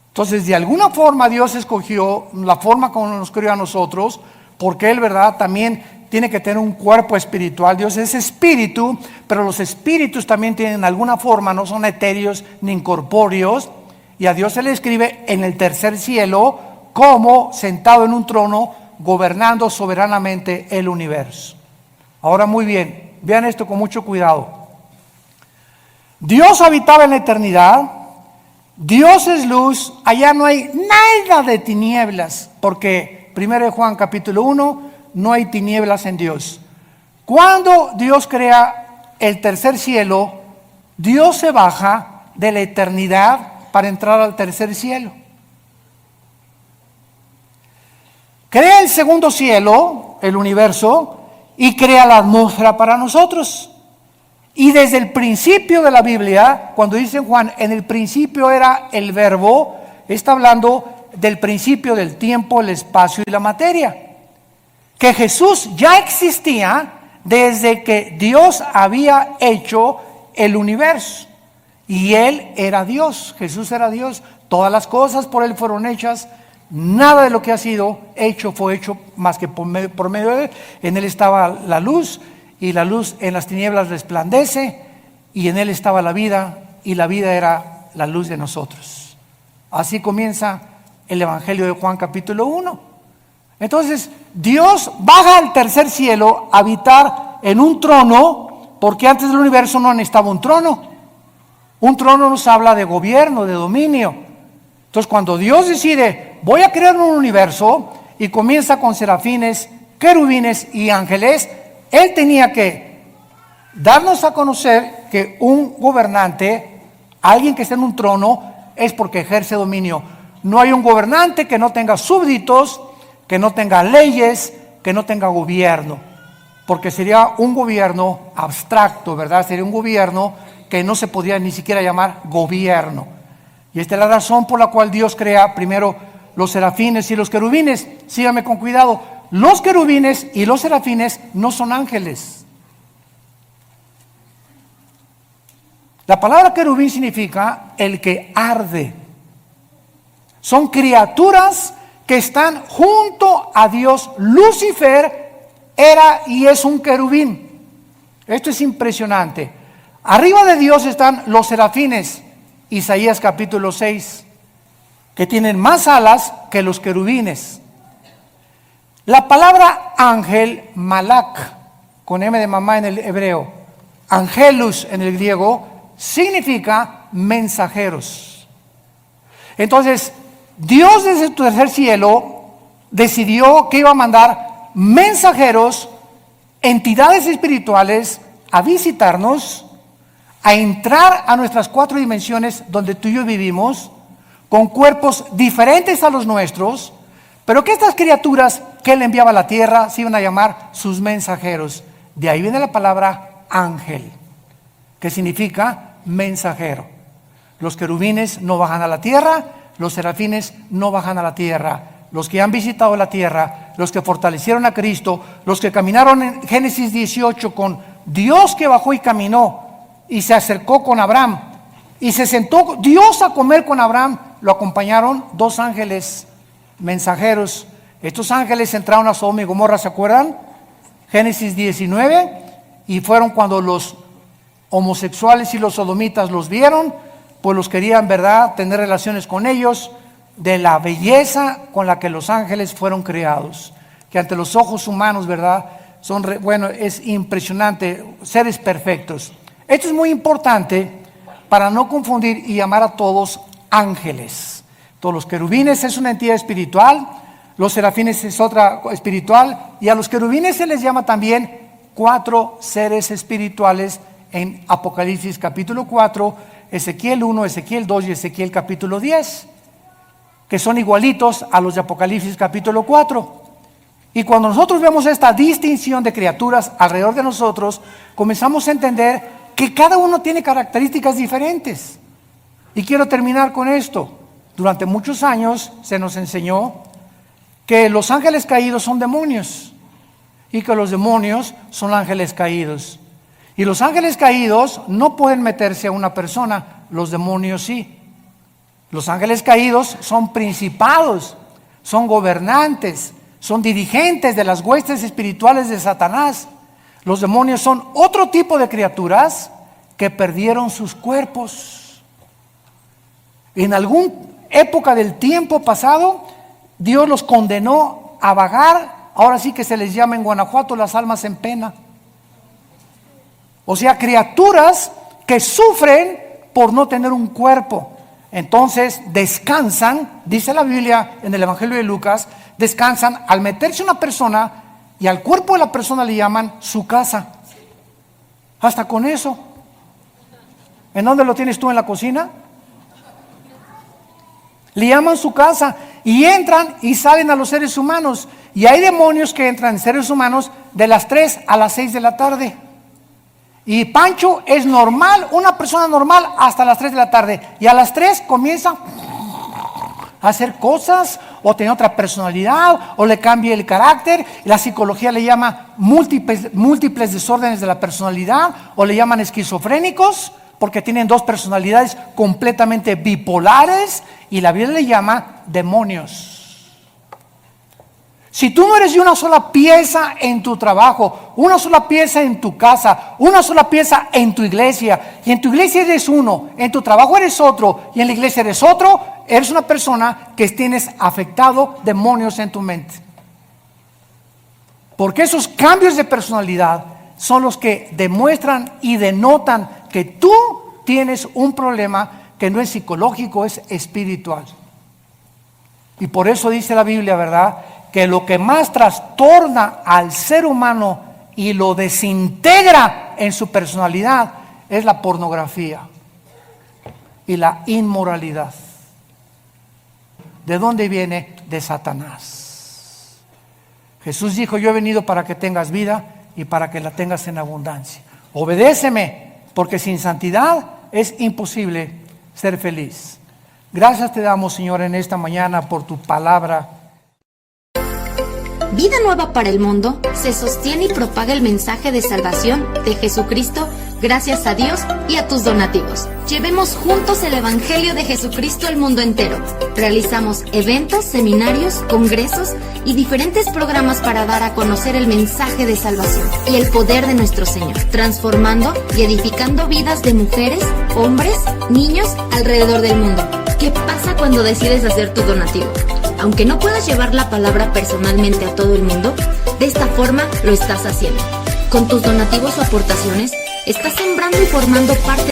Entonces, de alguna forma Dios escogió la forma como nos creó a nosotros, porque Él, ¿verdad?, también tiene que tener un cuerpo espiritual. Dios es espíritu, pero los espíritus también tienen alguna forma, no son etéreos ni incorpóreos, y a Dios se le escribe en el tercer cielo como sentado en un trono, gobernando soberanamente el universo. Ahora muy bien, vean esto con mucho cuidado. Dios habitaba en la eternidad, Dios es luz, allá no hay nada de tinieblas, porque 1 Juan capítulo 1, no hay tinieblas en Dios. Cuando Dios crea el tercer cielo, Dios se baja de la eternidad para entrar al tercer cielo. Crea el segundo cielo, el universo, y crea la atmósfera para nosotros. Y desde el principio de la Biblia, cuando dice Juan, en el principio era el verbo, está hablando del principio del tiempo, el espacio y la materia. Que Jesús ya existía desde que Dios había hecho el universo. Y Él era Dios, Jesús era Dios. Todas las cosas por Él fueron hechas. Nada de lo que ha sido hecho fue hecho más que por medio de Él. En Él estaba la luz, y la luz en las tinieblas resplandece, y en Él estaba la vida, y la vida era la luz de nosotros. Así comienza el Evangelio de Juan capítulo 1. Entonces, Dios baja al tercer cielo a habitar en un trono, porque antes del universo no necesitaba un trono. Un trono nos habla de gobierno, de dominio. Entonces, cuando Dios decide, voy a crear un universo, y comienza con serafines, querubines y ángeles, Él tenía que darnos a conocer que un gobernante, alguien que está en un trono, es porque ejerce dominio. No hay un gobernante que no tenga súbditos, que no tenga leyes, que no tenga gobierno, porque sería un gobierno abstracto, ¿verdad? Sería un gobierno que no se podría ni siquiera llamar gobierno. Y esta es la razón por la cual Dios crea primero los serafines y los querubines. Síganme con cuidado. Los querubines y los serafines no son ángeles. La palabra querubín significa el que arde. Son criaturas que están junto a Dios. Lucifer era y es un querubín. Esto es impresionante. Arriba de Dios están los serafines. Isaías capítulo 6. que tienen más alas que los querubines. La palabra ángel, malak, con M de mamá en el hebreo, angelus en el griego, significa mensajeros. Entonces, Dios desde su tercer cielo decidió que iba a mandar mensajeros, entidades espirituales, a visitarnos, a entrar a nuestras 4 dimensiones donde tú y yo vivimos, con cuerpos diferentes a los nuestros, pero que estas criaturas que Él enviaba a la tierra se iban a llamar sus mensajeros. De ahí viene la palabra ángel, que significa mensajero. Los querubines no bajan a la tierra, los serafines no bajan a la tierra. Los que han visitado la tierra, los que fortalecieron a Cristo, los que caminaron en Génesis 18 con Dios que bajó y caminó y se acercó con Abraham y se sentó Dios a comer con Abraham, lo acompañaron 2 ángeles mensajeros. Estos ángeles entraron a Sodoma y Gomorra, ¿se acuerdan? Génesis 19, y fueron cuando los homosexuales y los sodomitas los vieron, pues los querían, ¿verdad?, tener relaciones con ellos, de la belleza con la que los ángeles fueron creados, que ante los ojos humanos, ¿verdad?, bueno, es impresionante, seres perfectos. Esto es muy importante para no confundir y llamar a todos ángeles. Todos los querubines es una entidad espiritual, los serafines es otra espiritual, y a los querubines se les llama también 4 seres espirituales en Apocalipsis capítulo 4, Ezequiel 1, Ezequiel 2 y Ezequiel capítulo 10, que son igualitos a los de Apocalipsis capítulo 4. Y cuando nosotros vemos esta distinción de criaturas alrededor de nosotros, comenzamos a entender que cada uno tiene características diferentes. Y quiero terminar con esto. Durante muchos años se nos enseñó que los ángeles caídos son demonios y que los demonios son ángeles caídos. Y los ángeles caídos no pueden meterse a una persona, los demonios sí. Los ángeles caídos son principados, son gobernantes, son dirigentes de las huestes espirituales de Satanás. Los demonios son otro tipo de criaturas que perdieron sus cuerpos. En alguna época del tiempo pasado, Dios los condenó a vagar. Ahora sí que se les llama en Guanajuato las almas en pena. O sea, criaturas que sufren por no tener un cuerpo. Entonces descansan, dice la Biblia en el Evangelio de Lucas, descansan al meterse una persona y al cuerpo de la persona le llaman su casa. Hasta con eso. ¿En dónde lo tienes tú? ¿En la cocina? Le llaman su casa y entran y salen a los seres humanos. Y hay demonios que entran en seres humanos de las 3 a las 6 de la tarde. Y Pancho es normal, una persona normal hasta las 3 de la tarde. Y a las 3 comienza a hacer cosas o tener otra personalidad o le cambia el carácter. La psicología le llama múltiples desórdenes de la personalidad o le llaman esquizofrénicos porque tienen 2 personalidades completamente bipolares y la Biblia le llama demonios. Si tú no eres de una sola pieza en tu trabajo, una sola pieza en tu casa, una sola pieza en tu iglesia, y en tu iglesia eres uno, en tu trabajo eres otro, y en la iglesia eres otro, eres una persona que tienes afectado demonios en tu mente. Porque esos cambios de personalidad son los que demuestran y denotan que tú tienes un problema que no es psicológico, es espiritual. Y por eso dice la Biblia, ¿verdad?, que lo que más trastorna al ser humano y lo desintegra en su personalidad es la pornografía y la inmoralidad. ¿De dónde viene? De Satanás. Jesús dijo: yo he venido para que tengas vida y para que la tengas en abundancia. Obedéceme, porque sin santidad es imposible ser feliz. Gracias te damos, Señor, en esta mañana por tu palabra. Vida Nueva para el Mundo se sostiene y propaga el mensaje de salvación de Jesucristo gracias a Dios y a tus donativos. Llevemos juntos el Evangelio de Jesucristo al mundo entero. Realizamos eventos, seminarios, congresos y diferentes programas para dar a conocer el mensaje de salvación y el poder de nuestro Señor, transformando y edificando vidas de mujeres, hombres, niños alrededor del mundo. ¿Qué pasa cuando decides hacer tu donativo? Aunque no puedas llevar la palabra personalmente a todo el mundo, de esta forma lo estás haciendo. Con tus donativos o aportaciones, estás sembrando y formando parte